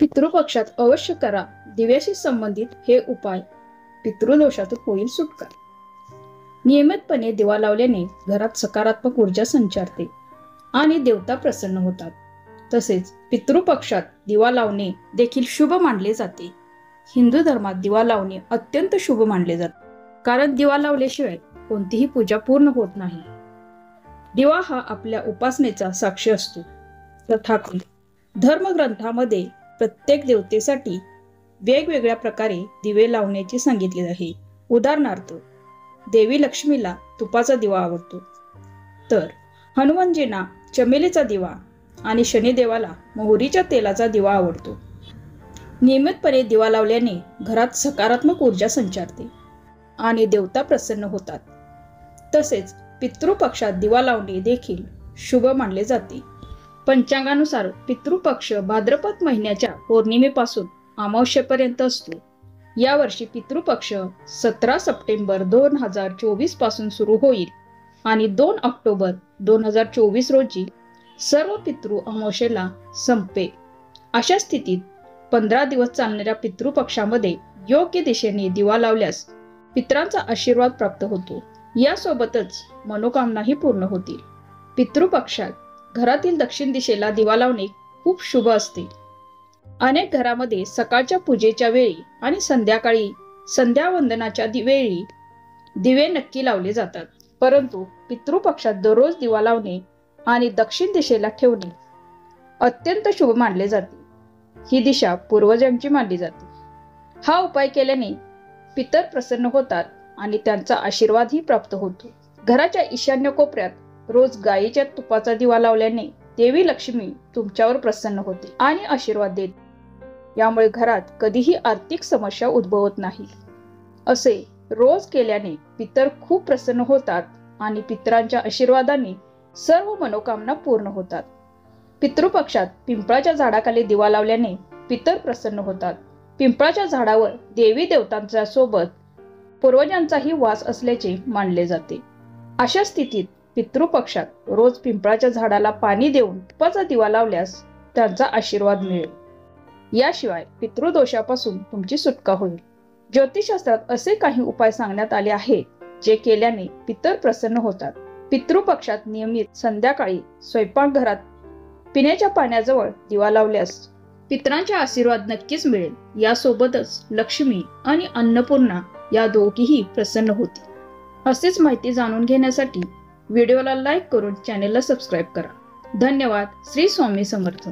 पितृपक्षात अवश्य करा दिव्याशी संबंधित हे उपाय, पितृदोषातून होईल सुटका। नियमितपणे दिवा लावल्याने घरात सकारात्मक ऊर्जा संचारते आणि देवता प्रसन्न होतात। तसेच पितृपक्षात दिवा लावणे देखील शुभ मानले जाते। हिंदू धर्मात दिवा लावणे अत्यंत शुभ मानले जाते, कारण दिवा लावल्याशिवाय कोणतीही पूजा पूर्ण होत नाही। दिवा हा आपल्या उपासनेचा साक्षी असतो। तथापि धर्मग्रंथामध्ये प्रत्येक देवतेसाठी वेगवेगळ्या प्रकारे दिवे लावण्याचे सांगितले आहे। उदाहरणार्थ, देवी लक्ष्मीला तुपाचा दिवा आवडतो, तर हनुमानजींना चमेलीचा दिवा आणि शनिदेवाला मोहरीच्या तेलाचा दिवा आवडतो। नियमितपणे दिवा लावल्याने घरात सकारात्मक ऊर्जा संचारते आणि देवता प्रसन्न होतात। तसेच पितृपक्षात दिवा लावणे देखील शुभ मानले जाते। पंचांगानुसार पितृपक्ष भाद्रपद महिन्याच्या पौर्णिमेपासून अमावस्येपर्यंत असतो। यावर्षी पितृपक्ष 17 सप्टेंबर 2024 पासून सुरू होईल आणि 2 ऑक्टोबर 2024 रोजी सर्व पितृ अमावस्येला संपेल। अशा स्थितीत 15 दिवस चालणाऱ्या पितृपक्षामध्ये योग्य दिशेने दिवा लावल्यास पितरांचा आशीर्वाद प्राप्त होतो। यासोबतच मनोकामनाही पूर्ण होतील। पितृपक्षात घरातील दक्षिण दिशेला दिवा लावणे खूप शुभ असते। अनेक घरामध्ये सकाळच्या पूजेच्या वेळी आणि संध्याकाळी संध्यावंदनाच्या वेळी दिवे नक्की लावले जातात, परंतु पितृपक्षात दररोज दिवा लावणे आणि दक्षिण दिशेला ठेवणे अत्यंत शुभ मानले जाते। ही दिशा पूर्वजांची मानली जाते। हा उपाय केल्याने पितर प्रसन्न होतात आणि त्यांचा आशीर्वादही प्राप्त होतो। घराच्या ईशान्य कोपऱ्यात रोज गायीच्या तुपाचा दिवा लावल्याने देवी लक्ष्मी तुमच्यावर प्रसन्न होते आणि आशीर्वाद देते। यामुळे घरात कधीही आर्थिक समस्या उद्भवत नाही। असे रोज केल्याने पितर खूप प्रसन्न होतात आणि पितरांच्या आशीर्वादाने सर्व मनोकामना पूर्ण होतात। पितृपक्षात पिंपळाच्या झाडाखाली दिवा लावल्याने पितर प्रसन्न होतात। पिंपळाच्या झाडावर देवी देवतांच्या सोबत पूर्वजांचाही वास असल्याचे मानले जाते। अशा स्थितीत पितृपक्षात रोज पिंपळाच्या झाडाला पाणी देऊन तुपाचा दिवा लावल्यास त्यांचा आशीर्वाद मिळेल। याशिवाय पितृदोषापासून तुमची सुटका होईल। ज्योतिषशास्त्रात असे काही उपाय सांगण्यात आले आहेत जे केल्याने पितर प्रसन्न होतात। पितृपक्षात नियमित संध्याकाळी स्वयंपाकघरात पिण्याच्या पाण्याजवळ दिवा लावल्यास पितरांचे आशीर्वाद नक्कीच मिळेल। यासोबतच लक्ष्मी आणि अन्नपूर्णा या दोघीही प्रसन्न होतील। असेच माहिती जाणून घेण्यासाठी व्हिडिओला लाईक करून चॅनेलला सबस्क्राईब करा। धन्यवाद। श्री स्वामी समर्थ।